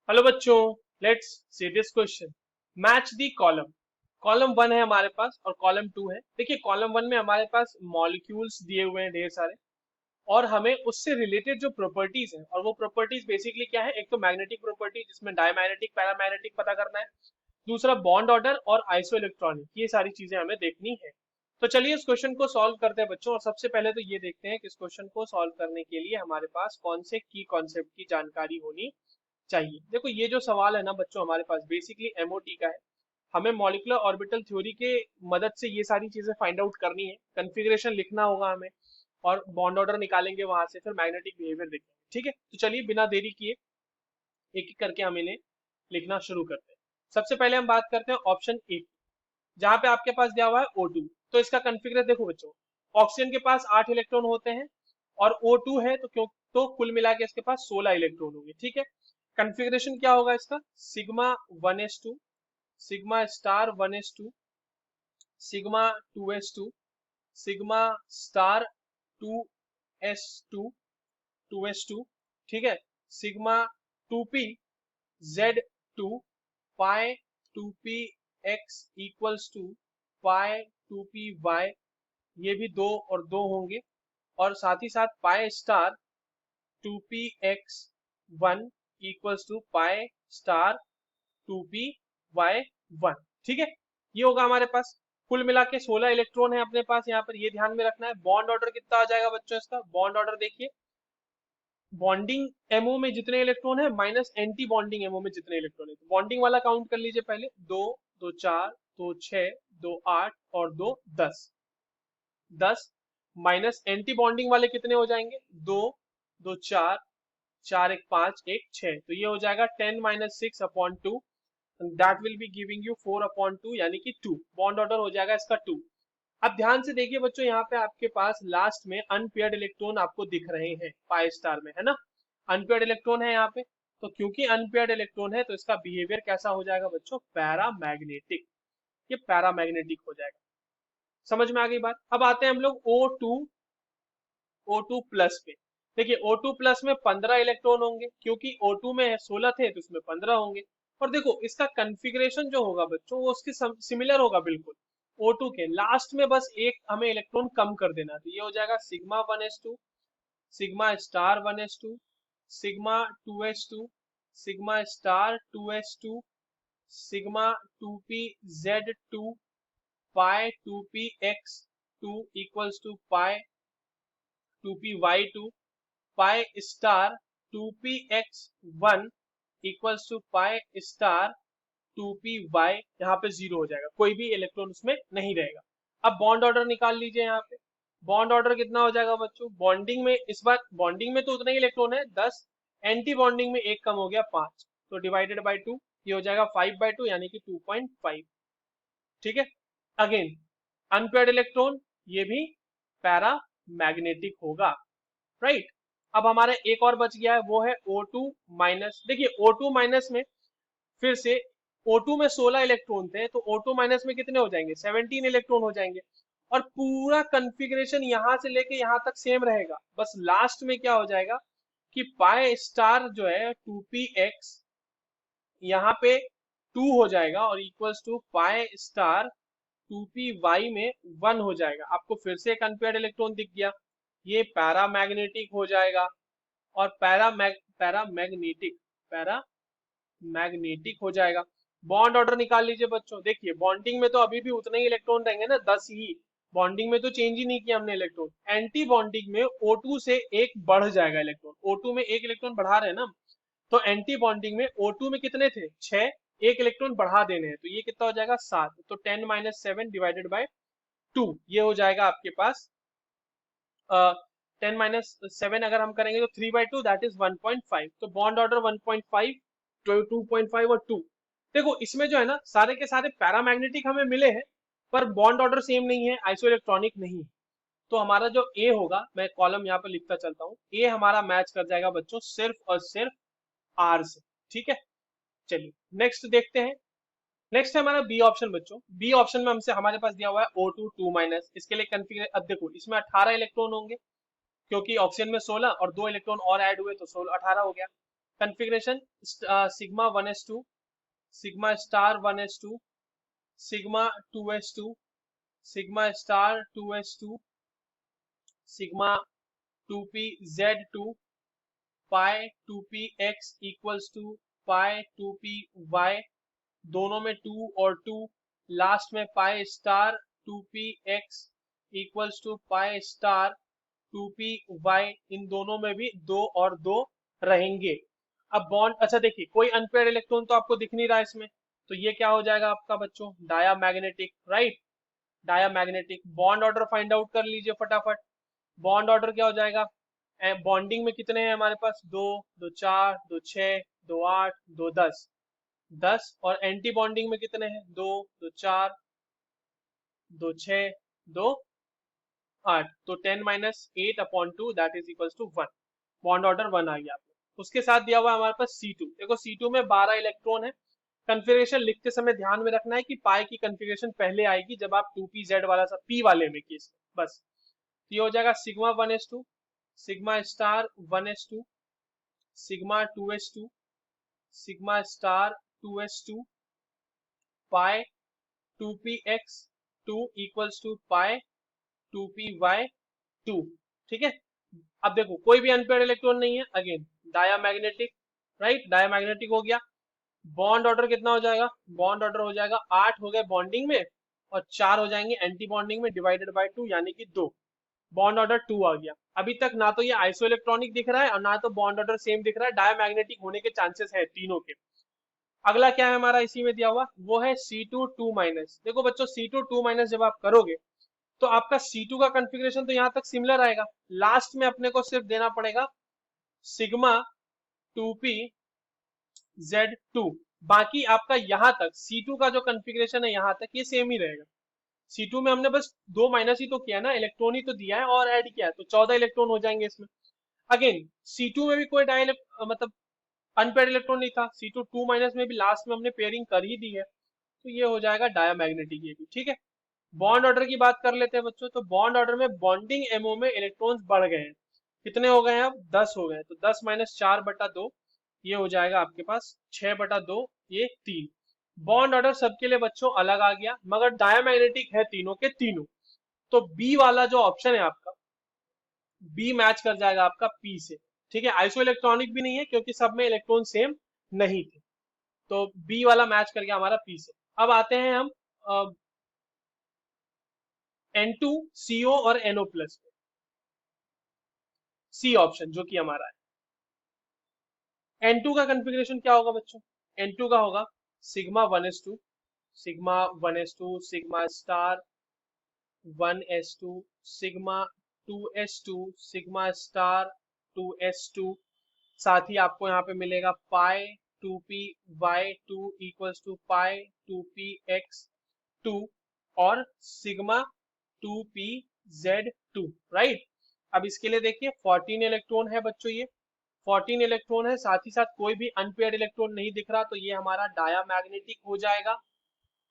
Hello बच्चों, let's see this question. Match the column. Column one है हमारे पास और कॉलम टू है। देखिए कॉलम वन में हमारे पास मॉलिक्यूल्स दिए हुए हैं ढेर सारे, और हमें उससे रिलेटेड जो प्रॉपर्टीज है, और वो प्रॉपर्टीज बेसिकली क्या है, एक तो मैग्नेटिक प्रॉपर्टी जिसमें डायमैग्नेटिक पैरामैग्नेटिक पता करना है, दूसरा बॉन्ड ऑर्डर और आइसो इलेक्ट्रॉनिक, ये सारी चीजें हमें देखनी है। तो चलिए इस क्वेश्चन को सॉल्व करते हैं बच्चों। और सबसे पहले तो ये देखते हैं कि इस क्वेश्चन को सॉल्व करने के लिए हमारे पास कौन से की कॉन्सेप्ट की जानकारी होनी चाहिए। देखो ये जो सवाल है ना बच्चों, हमारे पास बेसिकली एमओटी का है। हमें मॉलिक्यूलर ऑर्बिटल थ्योरी के मदद से ये सारी चीजें फाइंड आउट करनी है, कन्फिग्रेशन लिखना होगा हमें, और बॉन्ड ऑर्डर निकालेंगे वहां से, फिर मैग्नेटिक बिहेवियर देखेंगे। ठीक है, तो चलिए बिना देरी किए एक एक करके हम इन्हें लिखना शुरू करते हैं। सबसे पहले हम बात करते हैं ऑप्शन ए, जहां पे आपके पास दिया हुआ है O2। तो इसका कन्फिग्रेशन देखो बच्चों, ऑक्सीजन के पास 8 इलेक्ट्रॉन होते हैं और O2 है तो क्यों, तो कुल मिला के इसके पास 16 इलेक्ट्रॉन होंगे। ठीक है, कन्फिग्रेशन क्या होगा इसका, sigma 1s2, sigma star 1s2, sigma 2s2, sigma star 2s2, 2s2। ठीक है, sigma 2p Z2, pi 2p x equals to pi 2p y, ये भी दो और दो होंगे, और साथ ही साथ pi star 2p x 1 equals to pi star 2p y 1। ठीक है, ये होगा हमारे पास। कुल मिला के 16 इलेक्ट्रॉन है अपने पास यहाँ पर, ये ध्यान में रखना है। बॉन्ड ऑर्डर कितना आ जाएगा बच्चों इसका, बॉन्ड ऑर्डर देखिए, बॉन्डिंग एमओ में जितने इलेक्ट्रॉन है माइनस एंटी बॉन्डिंग एमओ में जितने इलेक्ट्रॉन है। तो बॉन्डिंग वाला काउंट कर लीजिए पहले, दो, दो चार, दो छह, दो आठ और दो 10। 10 माइनस एंटी बॉन्डिंग वाले कितने हो जाएंगे, दो, दो चार, चार एक पांच, एक छह, तो ये हो जाएगा 10 minus 6/2, that will be giving you 4/2, यानी कि 2। बॉन्ड ऑर्डर हो जाएगा इसका 2। अब ध्यान से देखिए बच्चों, यहाँ पे आपके पास लास्ट में अनपेयर्ड इलेक्ट्रॉन आपको दिख रहे हैं पाई स्टार में, है ना। अनपेयर्ड इलेक्ट्रॉन है यहाँ पे, तो क्योंकि अनपेयर्ड इलेक्ट्रॉन है तो इसका बिहेवियर कैसा हो जाएगा बच्चों, पैरामैग्नेटिक। ये पैरामैग्नेटिक हो जाएगा। समझ में आ गई बात। अब आते हैं हम लोग O2 प्लस पे। देखिए O2 प्लस में 15 इलेक्ट्रॉन होंगे, क्योंकि O2 में 16 थे तो इसमें 15 होंगे। और देखो इसका कन्फिग्रेशन जो होगा बच्चों, वो उसके सिमिलर होगा बिल्कुल O2 के। लास्ट में बस एक हमें इलेक्ट्रॉन कम कर देना, तो ये हो जाएगा sigma 1s2, sigma star 1s2, sigma 2s2, sigma star 2s2, sigma 2p Z2, pi 2p x2 equals to pi 2p y2, pi star 2p x1 equals to pi star 2p y। यहाँ पे zero हो जाएगा, कोई भी electron उसमें नहीं रहेगा। अब बॉन्ड ऑर्डर निकाल लीजिए यहाँ पे। बॉन्ड ऑर्डर कितना हो जाएगा बच्चों, बॉन्डिंग में इस बार बॉन्डिंग में तो उतना ही इलेक्ट्रॉन है 10, एंटी बॉन्डिंग में एक कम हो गया 5, तो डिवाइडेड बाई 2, ये हो जाएगा 5/2 यानी कि 2.5। ठीक है, अगेन अनपेयर्ड इलेक्ट्रॉन, ये भी पैरा मैग्नेटिक होगा, राइट। अब हमारा एक और बच गया है, वो है O2 माइनस। देखिए O2 माइनस में फिर से, O2 में 16 इलेक्ट्रॉन थे तो O2 माइनस में कितने हो जाएंगे, 17 इलेक्ट्रॉन हो जाएंगे। और पूरा कन्फिग्रेशन यहां से लेके यहां तक सेम रहेगा, बस लास्ट में क्या हो जाएगा कि पाई स्टार जो है 2p x यहाँ पे 2 हो जाएगा, और equals to pi star 2p y में 1 हो जाएगा। आपको फिर से एक अनपेयर्ड इलेक्ट्रॉन दिख गया, ये पैरामैग्नेटिक हो जाएगा। और पैरामैग्नेटिक पैरामैग्नेटिक हो जाएगा। बॉन्ड ऑर्डर निकाल लीजिए बच्चों। देखिए बॉन्डिंग में तो अभी भी उतने ही इलेक्ट्रॉन रहेंगे ना, 10 ही। बॉन्डिंग में तो चेंज ही नहीं किया हमने इलेक्ट्रॉन। एंटी बॉन्डिंग में O2 से एक बढ़ जाएगा इलेक्ट्रॉन, O2 में एक इलेक्ट्रॉन बढ़ा रहे हैं ना, तो एंटी बॉन्डिंग में O2 में कितने थे, 6, एक इलेक्ट्रॉन बढ़ा देने हैं, तो ये कितना हो जाएगा 7, तो 10 माइनस 7 डिवाइडेड बाई 2, ये हो जाएगा आपके पास 10 माइनस 7 अगर हम करेंगे तो 3/2, दैट इज 1.5। तो बॉन्ड ऑर्डर 1.5, 2.5 और 2। देखो इसमें जो है ना सारे के सारे पैरामैग्नेटिक हमें मिले हैं, पर बॉन्ड ऑर्डर सेम नहीं है, आइसो इलेक्ट्रॉनिक नहीं है। तो हमारा जो ए होगा, मैं कॉलम यहाँ पर लिखता चलता हूँ, ए हमारा मैच कर जाएगा बच्चों सिर्फ और सिर्फ आर से। ठीक है, चलिए नेक्स्ट देखते हैं। नेक्स्ट है हमारा बी ऑप्शन बच्चों। बी ऑप्शन में हमसे हमारे पास दिया हुआ है O2 2 माइनस। इसके लिए कन्फिगर, अब देखो इसमें 18 इलेक्ट्रॉन होंगे, क्योंकि ऑक्सीजन में 16 और 2 इलेक्ट्रॉन और ऐड हुए तो 16 18 हो गया। Configuration sigma 1s2, sigma star 1s2, sigma 2s2, sigma star 2s2, sigma 2p z2, pi 2px equals to pi 2py, दोनों में 2 और 2, लास्ट में pi star 2px equals to pi star 2py, इन दोनों में भी 2 और 2 रहेंगे। अब बॉन्ड, अच्छा देखिए कोई अनपेयर्ड इलेक्ट्रॉन तो आपको दिख नहीं रहा इसमें, तो ये क्या हो जाएगा आपका बच्चों, diamagnetic, right. Diamagnetic bond order find out कर लीजिए फटाफट। बॉन्ड ऑर्डर क्या हो जाएगा, बॉन्डिंग में कितने हैं हमारे पास, 2, 2 4, 2 6, 2 8, 2 10, 10, और एंटी बॉन्डिंग में कितने हैं, 2, 2 4, 2 6, 2 8, तो 10 minus 8/2 that is equals to 1। Bond order 1 आ गया आपको। उसके साथ दिया हुआ है हमारे पास C2। देखो C2 में 12 इलेक्ट्रॉन है। कन्फिग्रेशन लिखते समय ध्यान में रखना है कि पाई की कन्फिग्रेशन पहले आएगी जब आप 2pz वाला सा p वाले में केस बस। ये हो जाएगा sigma 1s2, sigma star 1s2, sigma 2s2, sigma star 2s2, pi 2px2 equals to pi 2py2। ठीक है। अब देखो कोई भी अनपेयर्ड इलेक्ट्रॉन नहीं है, अगेन डायामैग्नेटिक, राइट, डायामैग्नेटिक हो गया। बॉन्ड ऑर्डर कितना हो जाएगा, बॉन्ड ऑर्डर हो जाएगा 8 हो गए बॉन्डिंग में और 4 हो जाएंगे एंटी बॉन्डिंग में, डिवाइडेड बाय 2 यानी कि 2। बॉन्ड ऑर्डर 2 आ गया। अभी तक ना तो ये आइसो इलेक्ट्रॉनिक दिख रहा है और ना तो बॉन्ड ऑर्डर सेम दिख रहा है, डायामैग्नेटिक होने के चांसेस है तीनों के। अगला क्या है हमारा इसी में दिया हुआ, वो है C2 2-। देखो बच्चों C2 2- जब आप करोगे तो आपका C2 का कॉन्फ़िगरेशन तो यहाँ तक सिमिलर आएगा, लास्ट में अपने को सिर्फ देना पड़ेगा सिग्मा 2pz2। बाकी आपका यहाँ तक C2 का जो कॉन्फ़िगरेशन है यहाँ तक ये सेम ही रहेगा। C2 में हमने बस 2 माइनस ही तो किया ना, इलेक्ट्रॉन ही तो दिया है और ऐड किया है, तो 14 इलेक्ट्रॉन हो जाएंगे इसमें। अगेन C2 में भी कोई मतलब अनपेयर्ड इलेक्ट्रॉन नहीं था, C2 2- में भी लास्ट में हमने पेयरिंग कर ही दी है, तो ये हो जाएगा डायामैग्नेटिक, ये भी ठीक है। बॉन्ड ऑर्डर की बात कर लेते हैं बच्चों, तो बॉन्ड ऑर्डर में बॉन्डिंग एमओ में इलेक्ट्रॉन्स बढ़ गए हैं, कितने हो गए हैं अब, 10 हो गए हैं, तो 10-4/2 ये हो जाएगा आपके पास 6/2, ये 3। बॉन्ड ऑर्डर सबके लिए बच्चों अलग आ गया, मगर डायामैग्नेटिक है तीनों के तीनों, तो बी वाला जो ऑप्शन है आपका, बी मैच कर जाएगा आपका पी से। ठीक है, आइसो इलेक्ट्रॉनिक भी नहीं है क्योंकि सब में इलेक्ट्रॉन सेम नहीं थे, तो बी वाला मैच कर गया हमारा पी से। अब आते हैं हम N2CO और NO प्लस पे, सी ऑप्शन जो कि हमारा है। N2 का कॉन्फ़िगरेशन क्या होगा बच्चों, N2 का होगा sigma 1s2, sigma 1s2, sigma star 1s2, sigma 2s2, sigma star 2s2, साथ ही आपको यहाँ पे मिलेगा पाई 2py2 equals to pi 2px2 और सिग्मा 2pz2, राइट। अब इसके लिए देखिए 14 इलेक्ट्रॉन है बच्चों, ये 14 इलेक्ट्रॉन है, साथ ही साथ कोई भी अनपेयर्ड इलेक्ट्रॉन नहीं दिख रहा, तो ये हमारा डायामैग्नेटिक हो जाएगा।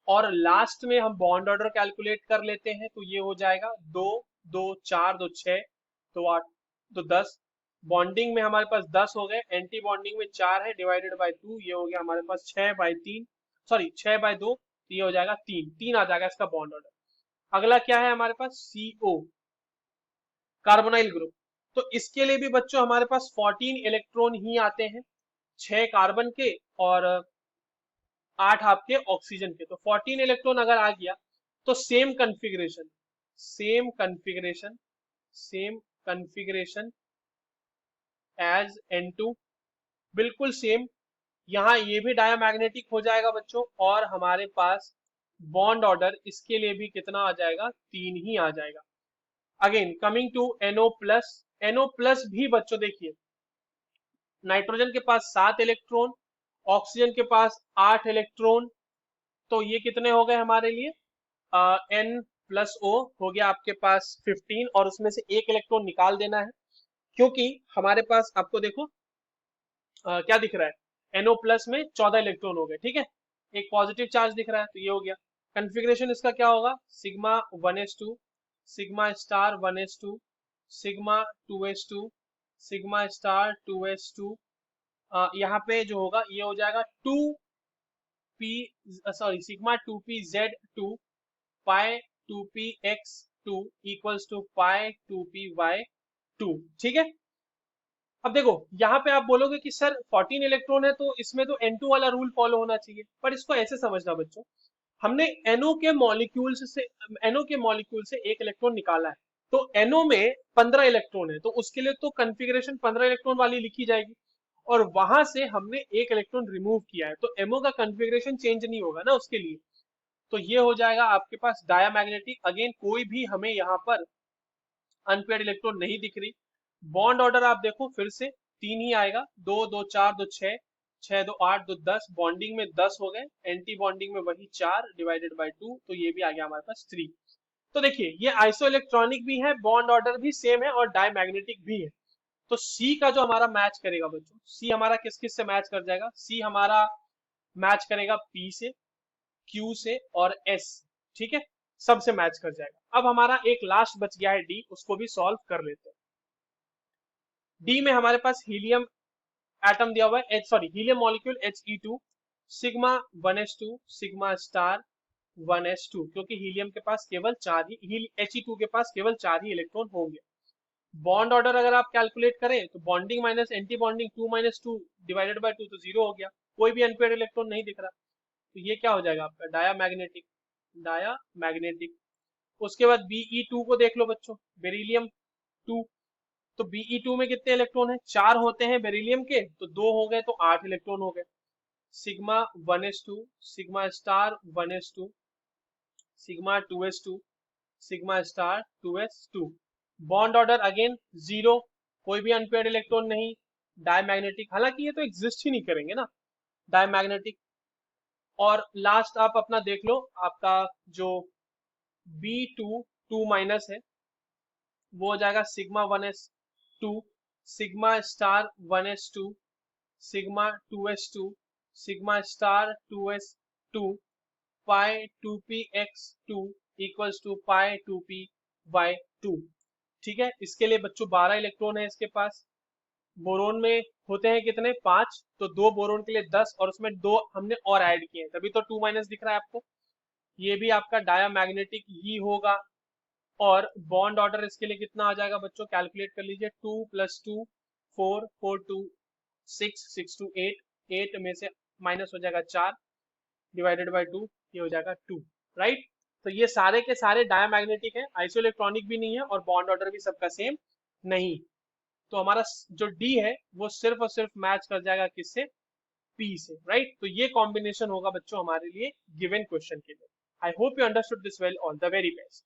और लास्ट में हम बॉन्ड ऑर्डर कैलकुलेट कर लेते हैं, तो ये हो जाएगा 2, 2 4, 2 6, 2 8, 2 10। बॉन्डिंग में हमारे पास 10 हो गए, एंटी बॉन्डिंग में 4 है, डिवाइडेड बाय 2 ये हो गया हमारे पास 6/3, सॉरी 6/2, ये हो जाएगा 3, 3 आ जाएगा इसका बॉन्ड ऑर्डर। अगला क्या है हमारे पास, CO, कार्बोनाइल ग्रुप। तो इसके लिए भी बच्चों हमारे पास 14 इलेक्ट्रॉन ही आते हैं, 6 कार्बन के और 8 आपके ऑक्सीजन के, तो 14 इलेक्ट्रॉन अगर आ गया तो same configuration, same configuration, same configuration as N2, बिल्कुल सेम। यहाँ ये भी डायामैग्नेटिक हो जाएगा बच्चों, और हमारे पास बॉन्ड ऑर्डर इसके लिए भी कितना आ जाएगा, 3 ही आ जाएगा। Again coming to NO plus, NO plus भी बच्चों देखिए, नाइट्रोजन के पास 7 इलेक्ट्रॉन, ऑक्सीजन के पास 8 इलेक्ट्रॉन, तो ये कितने हो गए हमारे लिए, N+O हो गया आपके पास 15, और उसमें से एक इलेक्ट्रॉन निकाल देना है, क्योंकि हमारे पास आपको देखो क्या दिख रहा है, NO प्लस में 14 इलेक्ट्रॉन हो गए, ठीक है, एक पॉजिटिव चार्ज दिख रहा है, तो ये हो गया। कन्फिग्रेशन इसका क्या होगा, sigma 1s2, sigma star 1s2, sigma 2s2, sigma star 2s2, यहाँ पे जो होगा ये हो जाएगा 2p, sorry sigma 2p z2 pi 2p x2 equals to pi 2py2। ठीक है। अब देखो यहाँ पे आप बोलोगे कि सर 14 इलेक्ट्रॉन है तो इसमें तो N2 वाला रूल फॉलो होना चाहिए, पर इसको ऐसे समझना बच्चों, हमने NO के मॉलिक्यूल्स से NO के मॉलिक्यूल से एक इलेक्ट्रॉन निकाला है, तो NO में 15 इलेक्ट्रॉन है, तो उसके लिए तो कॉन्फ़िगरेशन 15 इलेक्ट्रॉन वाली लिखी जाएगी, और वहां से हमने एक इलेक्ट्रॉन रिमूव किया है, तो MO का कॉन्फ़िगरेशन चेंज नहीं होगा ना उसके लिए। तो ये हो जाएगा आपके पास डायामैग्नेटिक। अगेन कोई भी हमें यहाँ पर अनपेयर्ड इलेक्ट्रॉन नहीं दिख रही। बॉन्ड ऑर्डर आप देखो फिर से तीन ही आएगा, दो दो चार दो छह, छह दो आठ दो 10, बॉन्डिंग में 10 हो गए, एंटी बॉन्डिंग में वही 4 डिवाइडेड बाय 2, तो ये भी आ गया हमारे पास 3। तो देखिए ये आइसो इलेक्ट्रॉनिक भी है, बॉन्ड ऑर्डर भी सेम है और डायमैग्नेटिक भी है। तो सी का जो हमारा मैच करेगा बच्चों, सी हमारा किस किस से मैच कर जाएगा, सी हमारा मैच करेगा पी से, क्यू से और एस। ठीक है, सबसे मैच कर जाएगा। अब हमारा एक लास्ट बच गया है डी, उसको भी सॉल्व कर लेते हैं। डी में हमारे पास हीलियम एटम दिया हुआ है, sorry helium molecule He2 sigma 1s2 sigma star 1s2, क्योंकि हीलियम के पास केवल चार ही He2 के पास केवल 4 ही इलेक्ट्रॉन होंगे। बॉन्ड ऑर्डर अगर आप कैलकुलेट करें तो bonding minus anti bonding 2 minus 2 divided by 2 तो 0 हो गया, कोई भी अनपेयर्ड इलेक्ट्रॉन नहीं दिख रहा, तो ये क्या हो जाएगा आपका डायामैग्नेटिक। डायामैग्नेटिक। उसके बाद Be2 को देख लो बच्चों, बेरिलियम 2, तो Be2 में कितने इलेक्ट्रॉन है, 4 होते हैं बेरिलियम के, तो 2 हो गए तो 8 इलेक्ट्रॉन हो गए। Sigma 1s2 sigma star 1s2 sigma 2s2 sigma star 2s2। Bond order again 0, कोई भी अनपेयर्ड इलेक्ट्रॉन नहीं, डायमैग्नेटिक, हालांकि ये तो एग्जिस्ट ही नहीं करेंगे ना, डायमैग्नेटिक। और लास्ट आप अपना देख लो, आपका जो B2 2 माइनस है वो हो जाएगा sigma 1s2 sigma star 1s2 sigma 2s2 sigma star 2s2 pi 2px2 equals to pi 2py2। ठीक है, इसके लिए बच्चों 12 इलेक्ट्रॉन है इसके पास। बोरोन में होते हैं कितने, 5, तो दो बोरोन के लिए 10, और उसमें दो हमने और ऐड किए हैं, तभी तो 2 माइनस दिख रहा है आपको। ये भी आपका डायामैग्नेटिक ही होगा। और बॉन्ड ऑर्डर इसके लिए कितना आ जाएगा बच्चों, कैलकुलेट कर लीजिए, 2 + 2 4 4 2 6 6 2 8, 8 में से माइनस हो जाएगा 4 डिवाइडेड बाय 2, ये हो जाएगा 2। राइट, तो ये सारे के सारे डायमैग्नेटिक है, आइसो इलेक्ट्रॉनिक भी नहीं है और बॉन्ड ऑर्डर भी सबका सेम नहीं। तो हमारा जो डी है वो सिर्फ और सिर्फ मैच कर जाएगा किससे, पी से। राइट, तो ये कॉम्बिनेशन होगा बच्चों हमारे लिए गिवन क्वेश्चन के लिए। I hope you understood this well, all the very best.